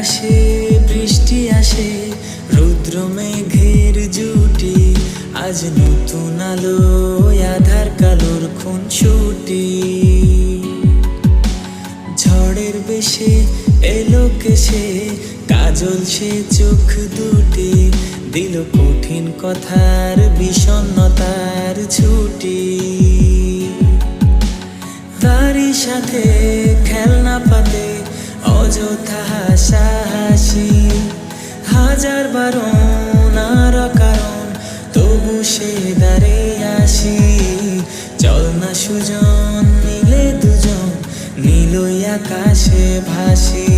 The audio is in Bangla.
আকাশে বৃষ্টি আসে, রুদ্র মেঘের জুটি, আজ নতুন আলো আধার কালোর খুনসুটি। ঝড়ের বেশে এলো কেসে, কাজল সে চোখ দুটি, দিল কঠিন কথার বিষণ্ণতার ছুটি। তারই সাথে খেলনা পাতে অযথা হাসাহাসি, হাজার বারণ আর কারণ তবু সে দাঁড়ে আসি। চল না সুজন মিলে দুজন, নীলই আকাশে ভাসি,